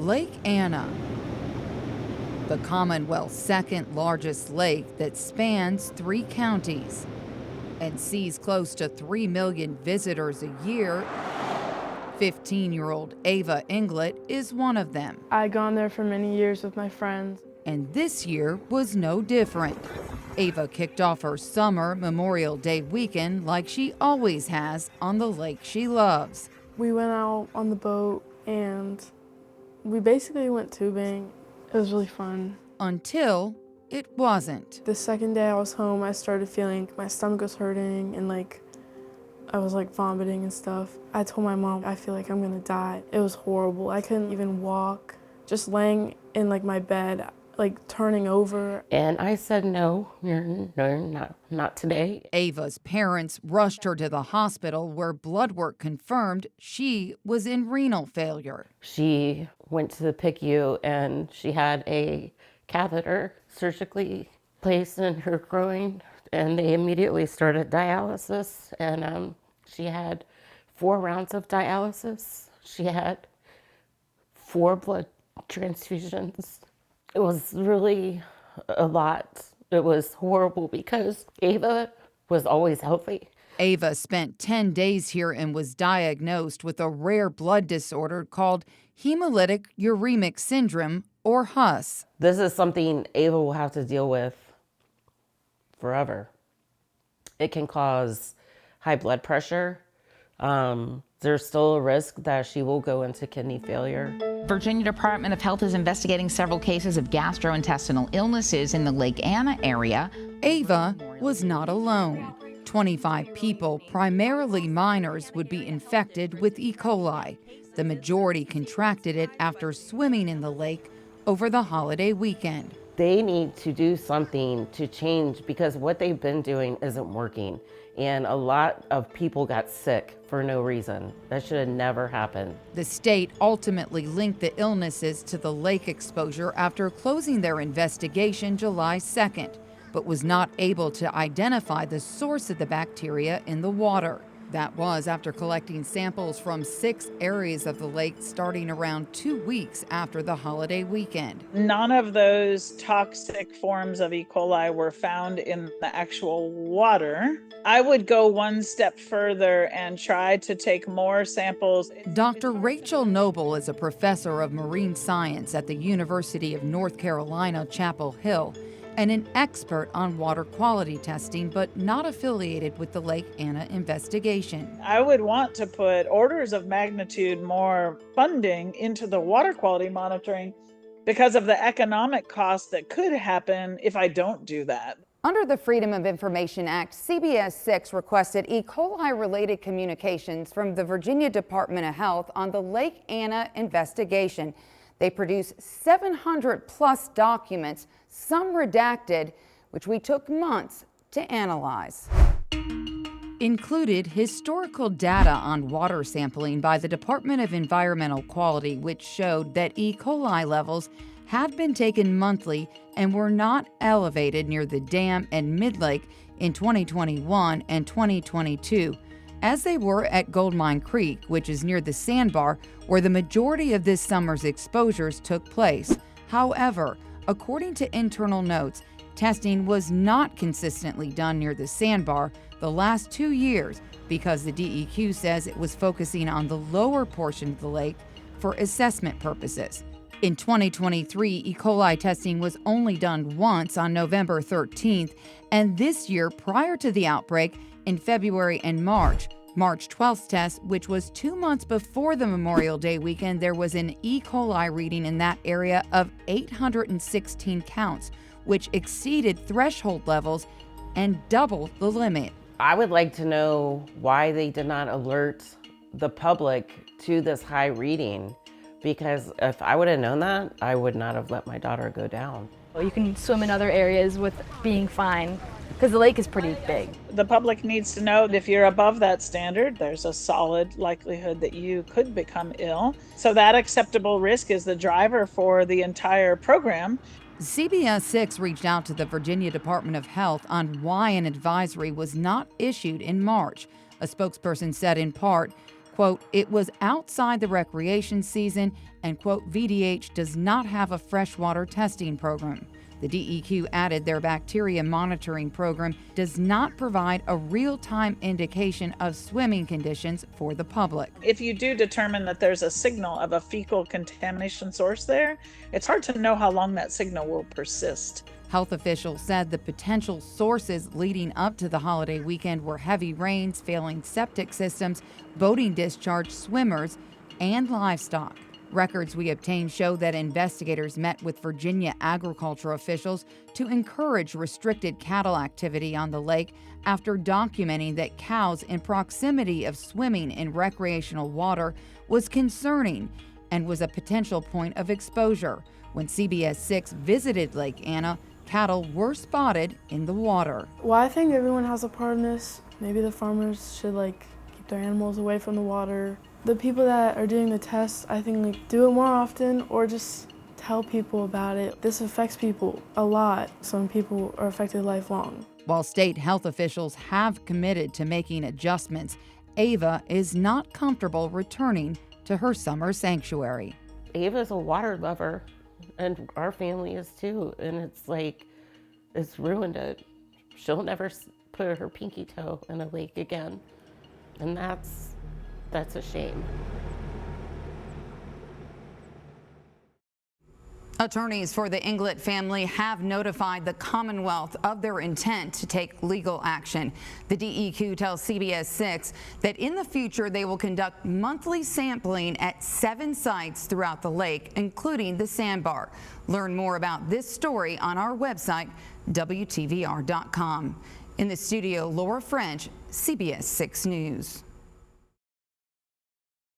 Lake Anna, the Commonwealth's second largest lake that spans 3 counties and sees close to 3 million visitors a year. 15-year-old Ava Inglet is one of them. I'd gone there for many years with my friends. And this year was no different. Ava kicked off her summer Memorial Day weekend like she always has on the lake she loves. We went out on the boat and we basically went tubing. It was really fun. Until it wasn't. The second day I was home, I started feeling my stomach was hurting and I was vomiting and stuff. I told my mom, I feel like I'm gonna die. It was horrible. I couldn't even walk. Just laying in my bed, turning over. And I said, no, not today. Ava's parents rushed her to the hospital where blood work confirmed she was in renal failure. She went to the PICU and she had a catheter surgically placed in her groin, and they immediately started dialysis, and she had 4 rounds of dialysis. She had 4 blood transfusions. It was really a lot. It was horrible because Ava was always healthy. Ava spent 10 days here and was diagnosed with a rare blood disorder called hemolytic uremic syndrome, or HUS. This is something Ava will have to deal with forever. It can cause high blood pressure. There's still a risk that she will go into kidney failure. Virginia Department of Health is investigating several cases of gastrointestinal illnesses in the Lake Anna area. Ava was not alone. 25 people, primarily minors, would be infected with E. coli. The majority contracted it after swimming in the lake over the holiday weekend. They need to do something to change because what they've been doing isn't working. And a lot of people got sick for no reason. That should have never happened. The state ultimately linked the illnesses to the lake exposure after closing their investigation July 2nd, but was not able to identify the source of the bacteria in the water. That was after collecting samples from 6 areas of the lake starting around 2 weeks after the holiday weekend. None of those toxic forms of E. coli were found in the actual water. I would go one step further and try to take more samples. Dr. Rachel Noble is a professor of marine science at the University of North Carolina, Chapel Hill, and an expert on water quality testing, but not affiliated with the Lake Anna investigation. I would want to put orders of magnitude more funding into the water quality monitoring because of the economic cost that could happen if I don't do that. Under the Freedom of Information Act, CBS 6 requested E. coli-related communications from the Virginia Department of Health on the Lake Anna investigation. They produced 700 plus documents, some redacted, which we took months to analyze. Included historical data on water sampling by the Department of Environmental Quality, which showed that E. coli levels had been taken monthly and were not elevated near the dam and mid-lake in 2021 and 2022, as they were at Goldmine Creek, which is near the sandbar where the majority of this summer's exposures took place. However, according to internal notes, testing was not consistently done near the sandbar the last 2 years because the DEQ says it was focusing on the lower portion of the lake for assessment purposes. In 2023, E. coli testing was only done once on November 13th, and this year, prior to the outbreak, in February and March. March 12th test, which was 2 months before the Memorial Day weekend, there was an E. coli reading in that area of 816 counts, which exceeded threshold levels and doubled the limit. I would like to know why they did not alert the public to this high reading, because if I would have known that, I would not have let my daughter go down. You can swim in other areas with being fine, because the lake is pretty big. The public needs to know that if you're above that standard, there's a solid likelihood that you could become ill. So that acceptable risk is the driver for the entire program. CBS 6 reached out to the Virginia Department of Health on why an advisory was not issued in March. A spokesperson said in part, Quote, it was outside the recreation season, and quote, VDH does not have a freshwater testing program. The DEQ added their bacteria monitoring program does not provide a real-time indication of swimming conditions for the public. If you do determine that there's a signal of a fecal contamination source there, it's hard to know how long that signal will persist. Health officials said the potential sources leading up to the holiday weekend were heavy rains, failing septic systems, boating discharge, swimmers, and livestock. Records we obtained show that investigators met with Virginia agriculture officials to encourage restricted cattle activity on the lake after documenting that cows in proximity of swimming in recreational water was concerning and was a potential point of exposure. When CBS 6 visited Lake Anna, cattle were spotted in the water. Well, I think everyone has a part in this. Maybe the farmers should keep their animals away from the water. The people that are doing the tests, I think do it more often or just tell people about it. This affects people a lot. Some people are affected lifelong. While state health officials have committed to making adjustments, Ava is not comfortable returning to her summer sanctuary. Ava's a water lover, and our family is too. And it's ruined it. She'll never put her pinky toe in a lake again. And that's a shame. Attorneys for the Inglet family have notified the Commonwealth of their intent to take legal action. The DEQ tells CBS 6 that in the future they will conduct monthly sampling at 7 sites throughout the lake, including the sandbar. Learn more about this story on our website, WTVR.com. In the studio, Laura French, CBS 6 News.